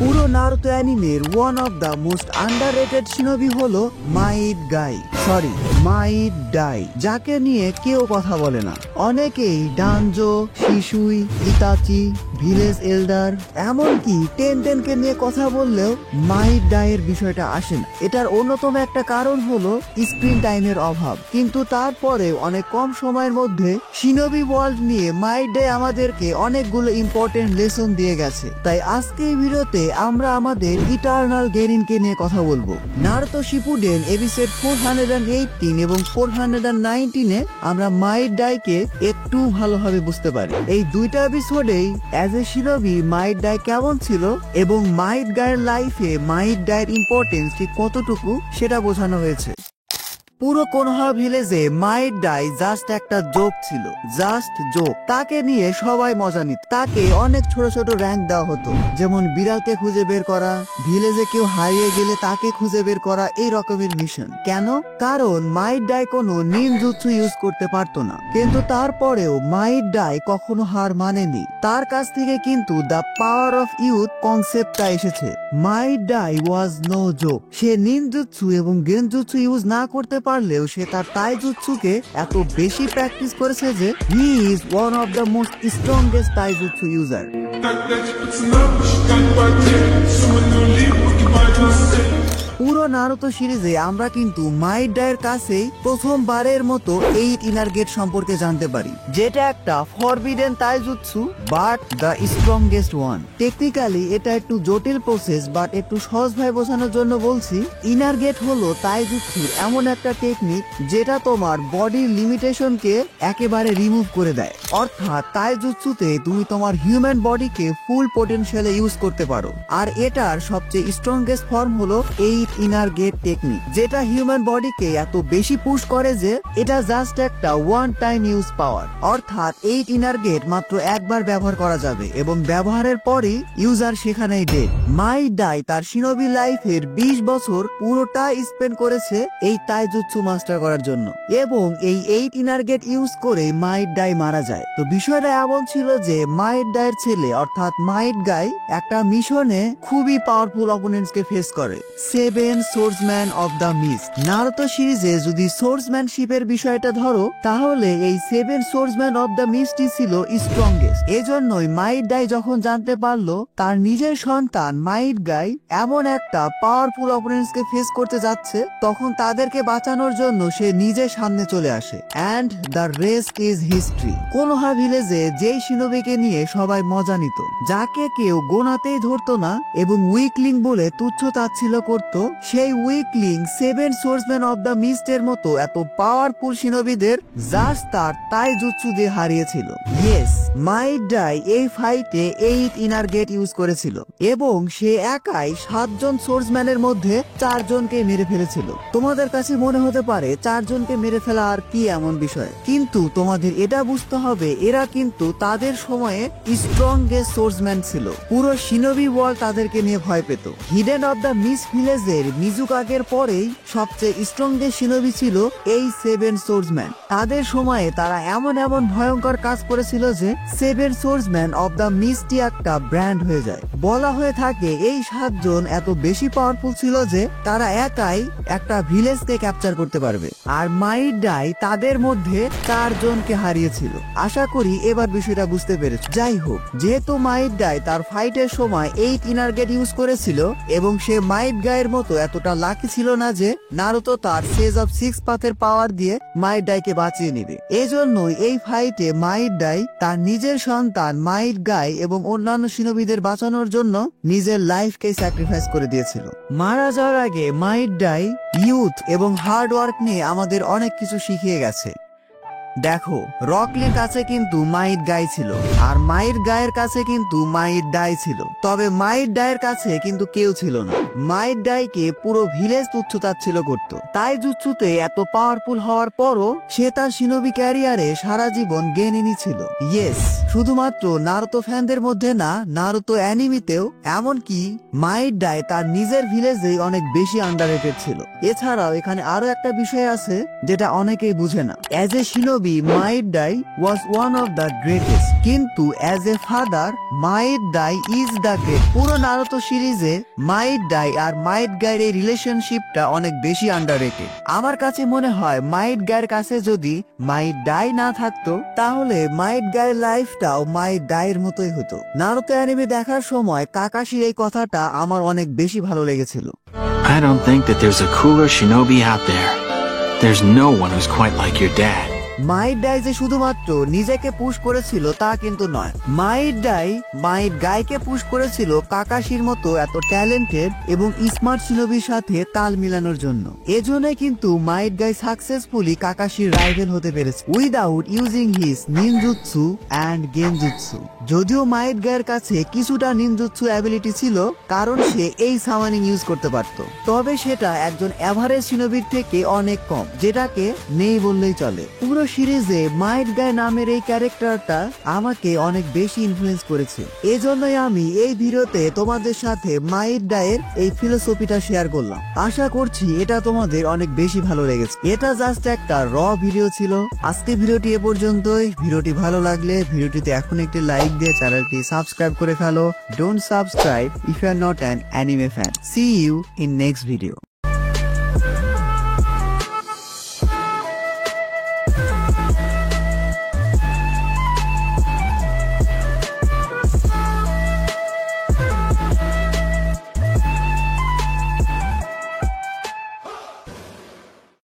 পুরো নারুতো অ্যানিমের one of the most underrated shinobi হলো মাইট গাই, সরি মাইট ডাই, যাকে নিয়ে কেউ কথা বলে না। অনেকেই ডানজো, শিশুই, ইতাচি, ভিলেজ এল্ডার, এমনকি টেনকে নিয়ে কথা বললেও মাইট ডাইয়ের বিষয়টা আসে না। এটার অন্যতম একটা কারণ হলো স্ক্রিন টাইমের অভাব, কিন্তু তারপরে অনেক কম সময়ের মধ্যে শিনোবি ওয়ার্ল্ড নিয়ে মাইট ডাই আমাদেরকে অনেকগুলো ইম্পর্টেন্ট লেসন দিয়ে গেছে। তাই আজকে এই ভিডিওতে আমরা আমাদের ইটারনাল গেরিনকে নিয়ে কথা বলবো। নারুতো শিপুডেন এপিসোড 418 এবং 419-এ আমরা মাইট ডাইকে একটু ভালোভাবে বুঝতে পারি। এই দুইটা এপিসোডেই as a shinobi Might die কেমন ছিল এবং মাইট গায়ের লাইফে মাইট ডাইয়ের ইম্পর্টেন্স ঠিক কতটুকু সেটা বোঝানো হয়েছে। পুরো কোনোহা ভিলেজে মাইট ডাই জাস্ট একটা জোক ছিল, জাস্ট জোক। তাকে নিয়ে সবাই মজা নিত। তাকে অনেক ছোট ছোট র্যাঙ্ক দেওয়া হতো, যেমন বিড়ালকে খুঁজে বের করা, ভিলেজে কেউ হারিয়ে গেলে তাকে খুঁজে বের করা, এই রকমের মিশন। কেন? কারণ মাইট ডাই কোনো নিনজুৎসু ইউজ করতে পারতো না, কিন্তু তারপরেও মাইট ডাই কখনো হার মানেনি। তার কাছ থেকে কিন্তু দ্য পাওয়ার অফ ইউথ কনসেপ্টটা এসেছে। মাইট ডাই ওয়াজ নো জোক। সে নিনজুৎসু এবং গেনজুৎসু ইউজ না করতে পারলেও সে তার তাইজুৎসুকে এত বেশি প্র্যাকটিস করেছে যে he is one of the most strongest taijutsu user. পুরো নারুতো সিরিজে আমরা কিন্তু মাইট ডাইয়ের কাছেই প্রথমবারের মতো 8 ইনার গেট সম্পর্কে জানতে পারি, যেটা একটা forbidden taijutsu but the strongest one. Technically এটা একটু জটিল প্রসেস, বাট একটু সহজভাবে বোঝানোর জন্য বলছি। ইনার গেট হলো তাইজুৎসুর এমন একটা টেকনিক যেটা তোমার বডির লিমিটেশনকে একেবারে রিমুভ করে দেয়। অর্থাৎ তাইজুৎসুতে তুমি তোমার হিউম্যান বডিকে ফুল পোটেনশিয়ালে ইউজ করতে পারো। আর এটার সবচেয়ে স্ট্রংগেস্ট ফর্ম হলো 8 ইনার গেট টেকনিক, যেটা হিউম্যান বডিকে এত বেশি পুশ করে যে এটা জাস্ট একটা ওয়ান টাইম ইউজ পাওয়ার। অর্থাৎ 8 ইনার গেট মাত্র একবার ব্যবহার করা যাবে এবং ব্যবহারের পরই ইউজার সেখানেই ডেড। মাইট ডাই তার শিনোবি লাইফের 20 বছর পুরোটা স্পেন্ড করেছে এই তাইজুৎসু মাস্টার করার জন্য, এবং এই 8 ইনার গেট ইউজ করে মাইট ডাই মারা যায়। তো বিষয়টা এমন ছিল যে মাইট ডাইয়ের ছেলে অর্থাৎ মাইট গাই একটা মিশনে খুবই পাওয়ারফুল অপোনেন্টসকে ফেস করে, 7 সোর্সম্যান অফ দ্য মিস্ট। নারুতো সিরিজে যদি সোর্সম্যানশিপের বিষয়টা ধরো, তাহলে এই 7 সোর্সম্যান অফ দ্য মিস্টই ছিল স্ট্রংগেস্ট। এজন্যই মাইট ডাই যখন জানতে পারলো তার নিজের সন্তান মাইট গাই এমন একটা পাওয়ারফুল অপোনেন্টসকে ফেস করতে যাচ্ছে, তখন তাদেরকে বাঁচানোর জন্য সে নিজে সামনে চলে আসে। And the rest is history. Konoha ভিলেজে যেই শিনোবিকে নিয়ে সবাই মজা নিত, যাকে কেউ গোনাতেই ধরতো না এবং উইকলিং বলে তুচ্ছ তাচ্ছিল্য করত, সেই উইকলিং 7 সোর্সম্যান অফ দ্য মিস্ট এর মতো এত পাওয়ারফুল শিনোবিদের জাস্ট তার তাইজুৎসু দিয়ে হারিয়েছিল। ইয়েস, মাইট ডাই এই ফাইটে 8 ইনার গেট ইউজ করেছিল এবং সে একাই 7 জন সোর্সম্যানের মধ্যে 4 জনকে মেরে ফেলেছিল। তোমাদের কাছে মনে হতে পারে 4 জনকে মেরে ফেলা আর কি এমন বিষয়, কিন্তু তোমাদের এটা বুঝতে হবে এরা কিন্তু তাদের সময়ে স্ট্রংগেস্ট সোর্সম্যান ছিল। পুরো শিনোবি ওয়ার্ল্ড তাদেরকে নিয়ে ভয় পেত। হিডেন অফ দ্য মিস্ট ভিলেজের মিজুকাগের পরেই সবচেয়ে স্ট্রংগেস্ট শিনোবি ছিল এই 7 সোর্সম্যান। তাদের সময়ে তারা এমন এমন ভয়ঙ্কর কাজ করেছিল যে 7 সোর্সম্যান অফ দ্য মিস্টই একটা ব্র্যান্ড হয়ে যায়। বলা হয়ে থাকে এই 7 জন এত বেশি পাওয়ারফুল ছিল যে তারা একাই একটা ভিলেজকে ক্যাপচার করতে পারবে, আর মাইট ডাই তাদের মধ্যে 4 জনকে হারিয়েছিল। আশা করি এবার বিষয়টা বুঝতে পেরেছ। যাই হোক, যেহেতু মাইট ডাই তার ফাইটের সময় 8 ইনার গেট ইউজ করেছিল এবং সে মাইট গায়ের মতো এতটা লাকি ছিল না যে নারুতো তার সেজ অফ 6 পাথের পাওয়ার দিয়ে মাইট ডাইকে বাঁচিয়ে নেবে, এজন্যই এই ফাইটে মাইট ডাই তার নিজের সন্তান মাইট গাই এবং অন্যান্য শিনোবিদের বাঁচানোর জন্য নিজের লাইফকে স্যাক্রিফাইস করে দিয়েছিল। মারা যাওয়ার আগে মাইট ডাই ইউথ এবং হার্ড ওয়ার্ক নিয়ে আমাদের অনেক কিছু শিখিয়ে গেছে। দেখো, রকলির কাছে কিন্তু মাইট গাই ছিল, আর মাইট গায়ের কাছে কিন্তু মাইট ডাই ছিল, তবে মাইট ডাইয়ের কাছে কিন্তু কেউ ছিল না। মাইট ডাইকে পুরো ভিলেজ তুচ্ছতাচ্ছিল্য করতো। তাইজুৎসুতে এত পাওয়ারফুল হওয়ার পরও সে তার শিনোবি ক্যারিয়ারে সারা জীবন গেনিনি ছিল। ইয়েস, শুধুমাত্র নারুতো ফ্যানদের মধ্যে না, নারুতো অ্যানিমিতেও এমনকি মাইট ডাই তার নিজের ভিলেজেই অনেক বেশি আন্ডাররেটেড ছিল। এছাড়াও এখানে আরো একটা বিষয় আছে যেটা অনেকেই বুঝে না। As a shinobi, Might Guy was one of the greatest. কিন্তু as a father Might Guy is the great. পুরো নারুতো সিরিজে মাইট ডাই আর মাইট গাইয়ের এই রিলেশনশিপটা অনেক বেশি আন্ডাররেটেড। আমার কাছে মনে হয় মাইট গাইয়ের কাছে যদি মাইট ডাই না থাকতো তাহলে মাইট গাইয়ের লাইফটাও মাইট ডাইয়ের মতোই হতো। নারুতো অ্যানিমে দেখার সময় কাকাশির এই কথাটা আমার অনেক বেশি ভালো লেগেছিল। I don't think that there's a cooler shinobi out there. There's no one who's quite like your dad. Mite die যে শুধুমাত্র নিজেকে পুশ করেছিল তা কিন্তু নয়, মাইট ডাই মাইট গাইকে পুশ করেছিল কাকাশির মতো এত ট্যালেন্টেড এবং স্মার্ট শিনোবির সাথে তাল মিলানোর জন্য। এজন্যই কিন্তু মাইট গাই সাকসেসফুলি কাকাশির রাইভেল হতে পেরেছে without using his নিনজুৎসু and genjutsu. যদিও মাইট গাইয়ের কাছে কিছুটা নিনজুৎসু অ্যাবিলিটি ছিল কারণ সে এই সামানিং ইউজ করতে পারত, তবে সেটা একজন এভারেজ শিনোবির থেকে অনেক কম, যেটাকে নেই বললেই চলে। পুরো সিরিজে মাইট গাই নামের এই ক্যারেক্টারটা আমাকে অনেক বেশি ইনফ্লুয়েন্স করেছে। এজন্যই আমি এই ভিডিওতে তোমাদের সাথে মাইট গাইয়ের এই ফিলোসফিটা শেয়ার করলাম। আশা করছি এটা তোমাদের অনেক বেশি ভালো লেগেছে। এটা জাস্ট একটা র ভিডিও ছিল। আজকে ভিডিওটি এ পর্যন্তই। ভিডিওটি ভালো লাগলে ভিডিওটিতে এখন একটি লাইক দিয়ে চ্যানেলটি সাবস্ক্রাইব করে ফেলো। Don't subscribe if you are not an anime fan. See you in next video.